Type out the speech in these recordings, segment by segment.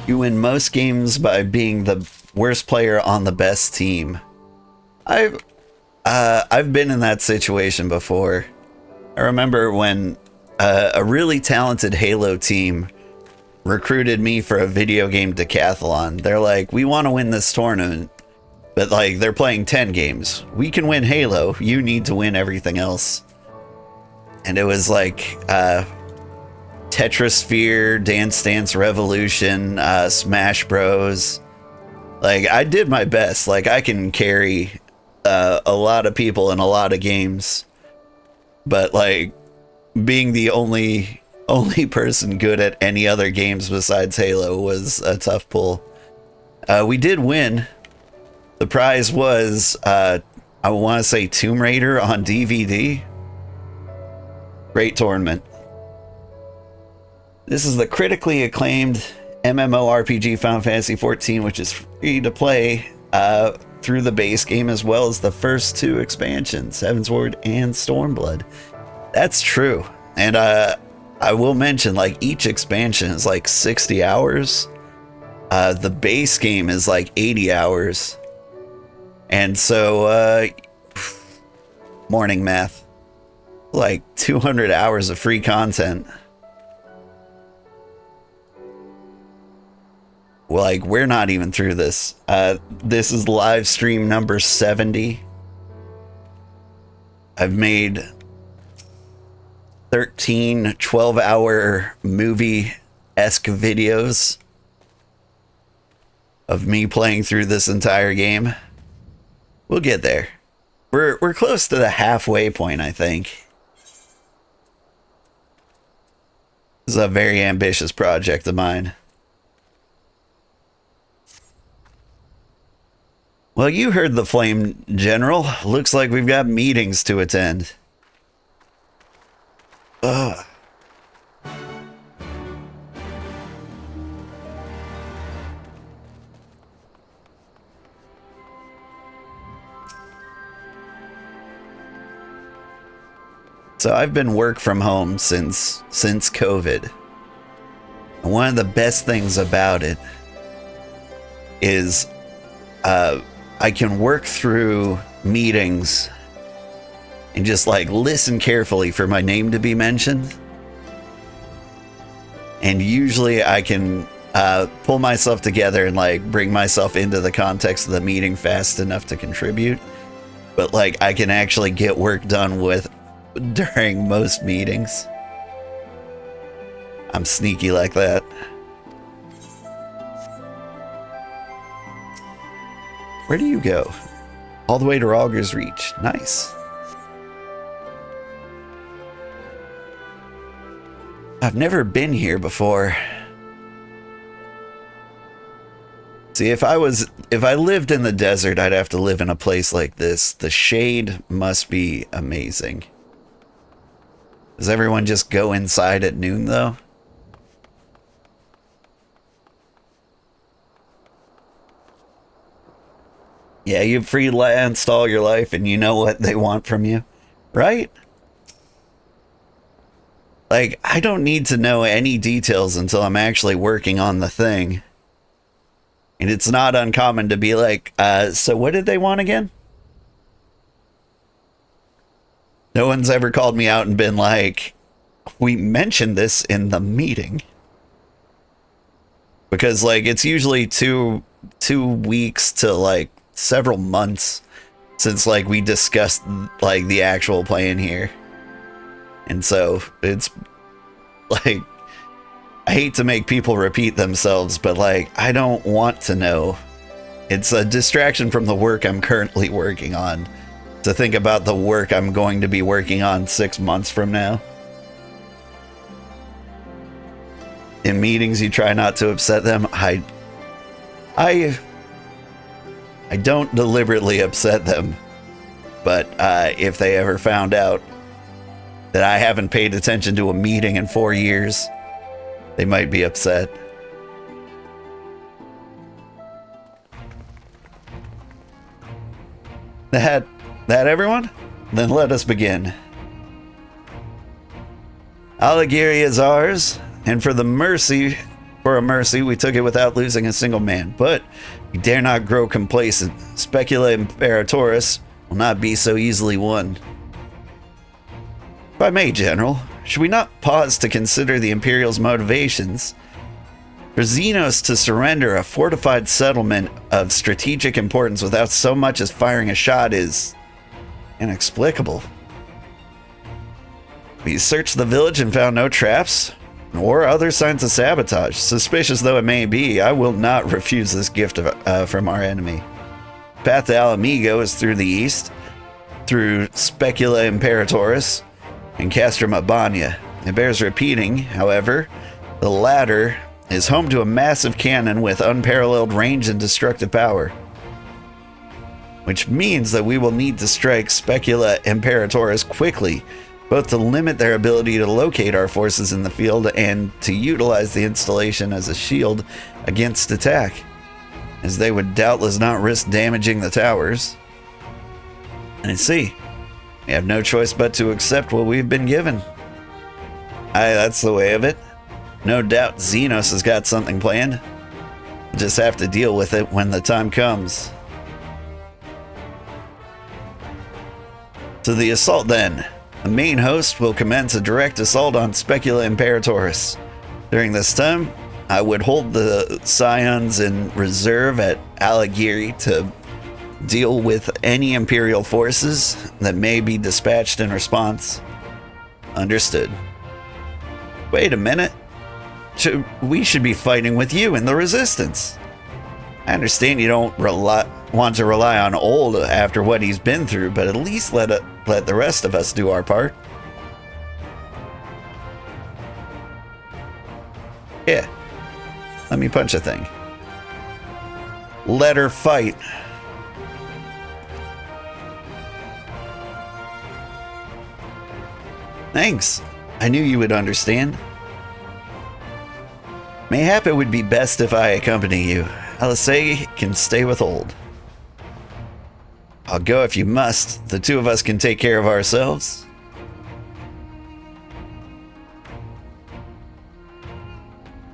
You win most games by being the worst player on the best team. I've been in that situation before. I remember when a really talented Halo team recruited me for a video game decathlon. They're like, we want to win this tournament, but like they're playing 10 games. We can win Halo. You need to win everything else. And it was like Tetrasphere, Dance Dance Revolution, Smash Bros. Like I did my best. Like I can carry a lot of people in a lot of games, but like being the only person good at any other games besides Halo was a tough pull. We did win. The prize was I want to say Tomb Raider on DVD. Great tournament. This is the critically acclaimed MMORPG Final Fantasy XIV, which is free to play through the base game as well as the first two expansions, Heavensward and Stormblood. That's true. And I will mention, like, each expansion is like 60 hours. The base game is like 80 hours. And so, morning math, like 200 hours of free content. Like, we're not even through this. This is live stream number 70. I've made 13 12-hour movie-esque videos of me playing through this entire game. We'll get there. We're close to the halfway point, I think. This is a very ambitious project of mine. Well, you heard the Flame General. Looks like we've got meetings to attend. Ugh. So I've been work from home since COVID. And one of the best things about it is I can work through meetings and just like listen carefully for my name to be mentioned. And usually I can pull myself together and like bring myself into the context of the meeting fast enough to contribute. But like I can actually get work done with during most meetings. I'm sneaky like that. Where do you go? All the way to Rogger's Reach. Nice. I've never been here before. See, if I lived in the desert, I'd have to live in a place like this. The shade must be amazing. Does everyone just go inside at noon, though? Yeah, you've freelanced all your life and you know what they want from you, right? Like, I don't need to know any details until I'm actually working on the thing. And it's not uncommon to be like, so what did they want again? No one's ever called me out and been like, we mentioned this in the meeting. Because, like, it's usually two weeks to, like, several months since, like, we discussed, like, the actual plan here. And so, it's, like, I hate to make people repeat themselves, but, like, I don't want to know. It's a distraction from the work I'm currently working on to think about the work I'm going to be working on 6 months from now. In meetings, you try not to upset them. I don't deliberately upset them, but if they ever found out that I haven't paid attention to a meeting in 4 years, they might be upset. That everyone? Then let us begin. Allegory is ours, and for the mercy For a mercy, we took it without losing a single man, but we dare not grow complacent. Specula Imperatoris will not be so easily won. If I may, General, should we not pause to consider the Imperial's motivations? For Xenos to surrender a fortified settlement of strategic importance without so much as firing a shot is inexplicable. We searched the village and found no traps, or other signs of sabotage. Suspicious though it may be, I will not refuse this gift from our enemy. Path to Alamigo is through the east, through Specula Imperatoris, and Castrum Abania. It bears repeating, however, the latter is home to a massive cannon with unparalleled range and destructive power, which means that we will need to strike Specula Imperatoris quickly, both to limit their ability to locate our forces in the field and to utilize the installation as a shield against attack, as they would doubtless not risk damaging the towers. I see. We have no choice but to accept what we've been given. Aye, that's the way of it. No doubt Xenos has got something planned. We'll just have to deal with it when the time comes. To the assault then. The main host will commence a direct assault on Specula Imperatoris. During this time, I would hold the Scions in reserve at Alagiri to deal with any Imperial forces that may be dispatched in response. Understood. Wait a minute. We should be fighting with you in the Resistance. I understand you don't want to rely on Old after what he's been through, but at least let the rest of us do our part. Yeah. Let me punch a thing. Let her fight. Thanks. I knew you would understand. Mayhap it would be best if I accompany you. Lyse can stay with Old. I'll go if you must. The two of us can take care of ourselves.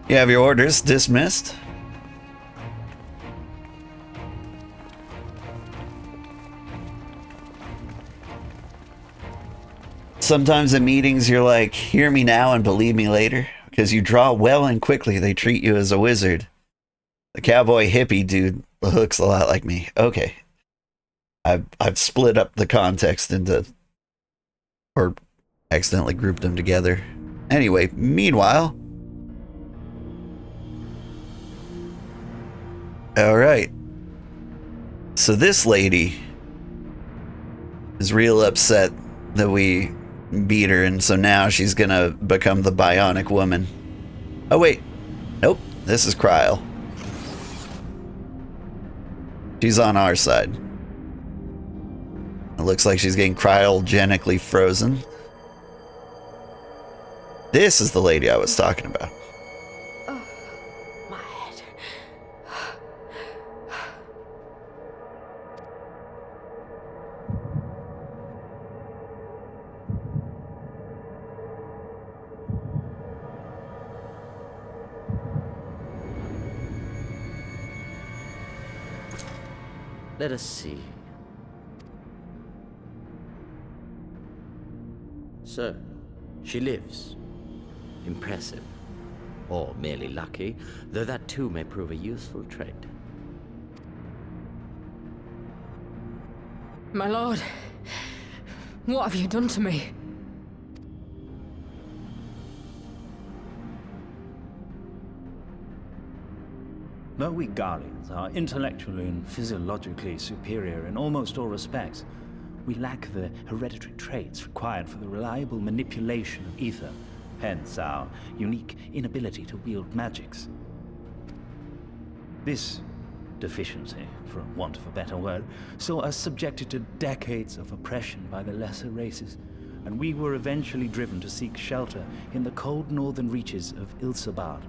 You have your orders. Dismissed. Sometimes in meetings you're like, hear me now and believe me later. Because you draw well and quickly, they treat you as a wizard. The cowboy hippie dude looks a lot like me. Okay. I've split up the context into, or accidentally grouped them together. Anyway, meanwhile. Alright. So this lady is real upset that we beat her, and so now she's gonna become the bionic woman. Oh wait, nope, this is Kryl. She's on our side. It looks like she's getting cryogenically frozen. This is the lady I was talking about. Oh, my head. Let us see. So, she lives. Impressive. Or merely lucky, though that too may prove a useful trait. My lord, what have you done to me? Though we Guardians are intellectually and physiologically superior in almost all respects, we lack the hereditary traits required for the reliable manipulation of ether, hence our unique inability to wield magics. This deficiency, for want of a better word, saw us subjected to decades of oppression by the lesser races, and we were eventually driven to seek shelter in the cold northern reaches of Ilsabard.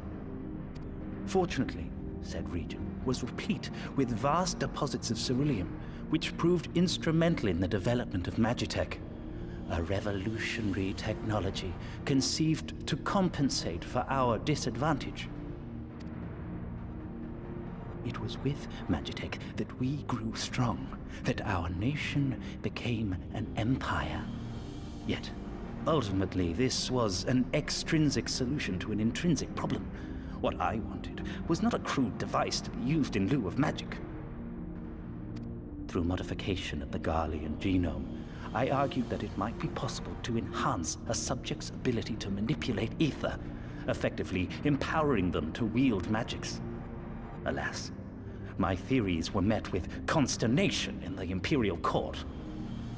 Fortunately, said region was replete with vast deposits of ceruleum, which proved instrumental in the development of Magitech, a revolutionary technology conceived to compensate for our disadvantage. It was with Magitech that we grew strong, that our nation became an empire. Yet, ultimately, this was an extrinsic solution to an intrinsic problem. What I wanted was not a crude device to be used in lieu of magic. Through modification of the Garlean genome, I argued that it might be possible to enhance a subject's ability to manipulate ether, effectively empowering them to wield magics. Alas, my theories were met with consternation in the Imperial Court.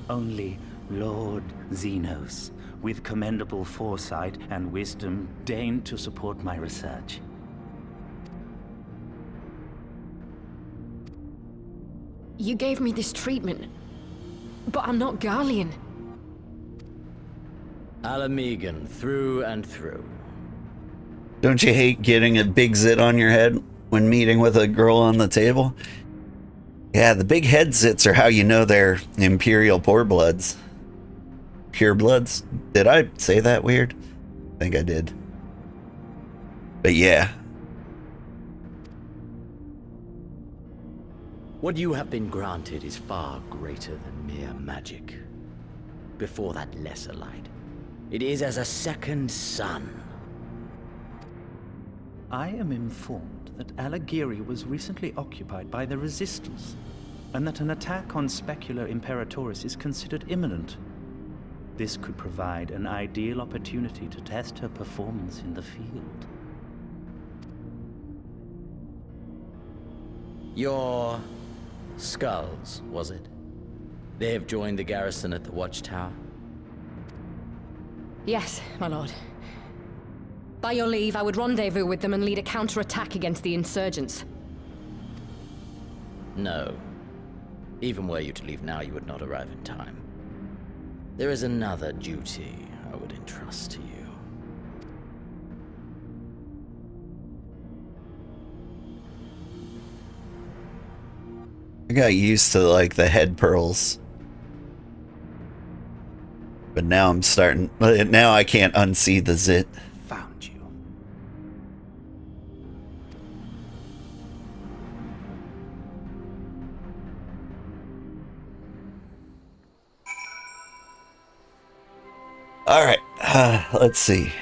Only Lord Xenos, with commendable foresight and wisdom, deigned to support my research. You gave me this treatment, but I'm not Garlean. Alamegan, through and through. Don't you hate getting a big zit on your head when meeting with a girl on the table? Yeah, the big head zits are how you know they're Imperial purebloods. Purebloods? Did I say that weird? I think I did. But yeah. What you have been granted is far greater than mere magic. Before that lesser light, it is as a second sun. I am informed that Alagiri was recently occupied by the Resistance, and that an attack on Specular Imperatoris is considered imminent. This could provide an ideal opportunity to test her performance in the field. Your skulls, was it? They have joined the garrison at the Watchtower? Yes, my lord. By your leave, I would rendezvous with them and lead a counterattack against the insurgents. No. Even were you to leave now, you would not arrive in time. There is another duty I would entrust to you. I got used to like the head pearls. But now I'm starting, now I can't unsee the zit. Found you. All right, let's see.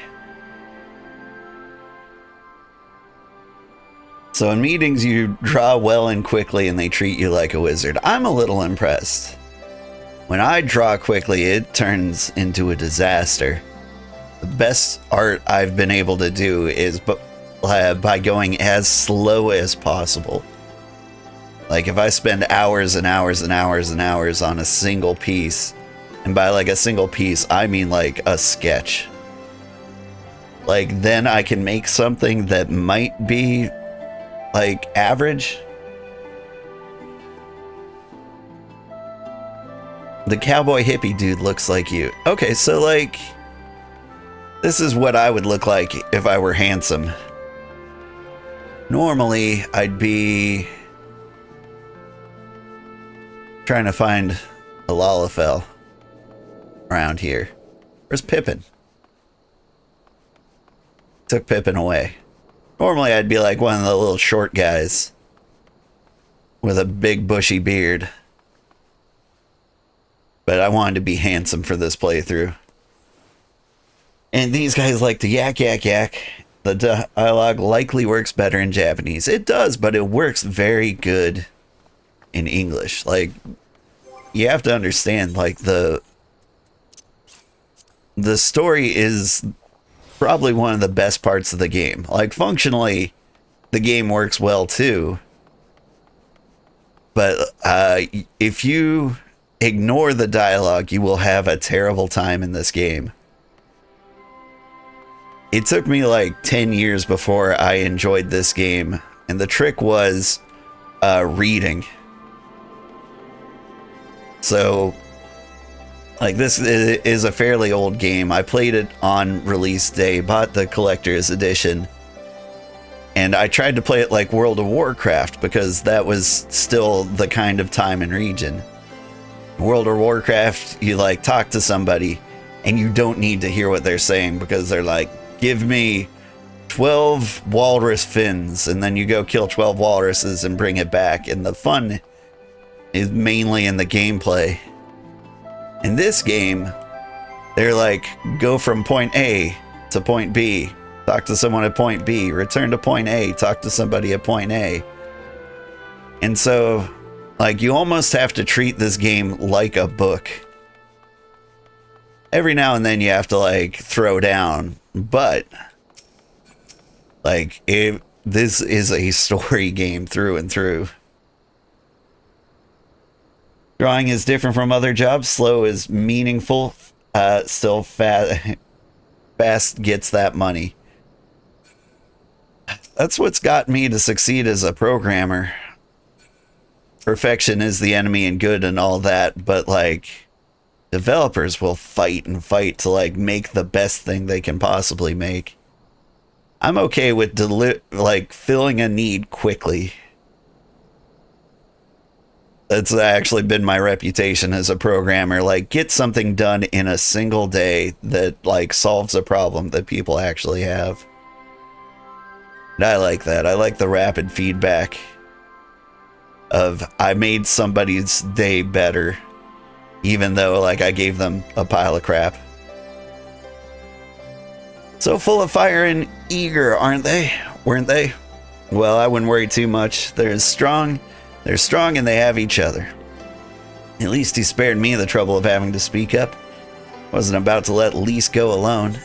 So in meetings, you draw well and quickly and they treat you like a wizard. I'm a little impressed. When I draw quickly, it turns into a disaster. The best art I've been able to do is by going as slow as possible. Like if I spend hours and hours and hours and hours on a single piece, and by like a single piece, I mean like a sketch. Like then I can make something that might be like average. The cowboy hippie dude looks like you. Okay, so like this is what I would look like if I were handsome. Normally, I'd be trying to find a Lalafell around here. Where's Pippin? Took Pippin away. Normally, I'd be like one of the little short guys with a big bushy beard. But I wanted to be handsome for this playthrough. And these guys like to yak, yak, yak. The dialogue likely works better in Japanese. It does, but it works very good in English. Like, you have to understand, like, the story is probably one of the best parts of the game. Like, functionally, the game works well, too. But if you ignore the dialogue, you will have a terrible time in this game. It took me like 10 years before I enjoyed this game, and the trick was reading. So, like, this is a fairly old game. I played it on release day, bought the collector's edition, and I tried to play it like World of Warcraft because that was still the kind of time and region. World of Warcraft, you like talk to somebody and you don't need to hear what they're saying because they're like, give me 12 walrus fins, and then you go kill 12 walruses and bring it back. And the fun is mainly in the gameplay. In this game, they're like, go from point A to point B, talk to someone at point B, return to point A, talk to somebody at point A. And so, like, you almost have to treat this game like a book. Every now and then you have to, like, throw down, but, like, this is a story game through and through. Drawing is different from other jobs. Slow is meaningful. Still fast gets that money. That's what's got me to succeed as a programmer. Perfection is the enemy and good and all that, but like developers will fight and fight to like make the best thing they can possibly make. I'm okay with like filling a need quickly. That's actually been my reputation as a programmer. Like, get something done in a single day that like solves a problem that people actually have. And I like that. I like the rapid feedback of I made somebody's day better, even though like I gave them a pile of crap. So full of fire and eager, aren't they? Weren't they? Well, I wouldn't worry too much. They're strong and they have each other. At least he spared me the trouble of having to speak up. Wasn't about to let Lyse go alone.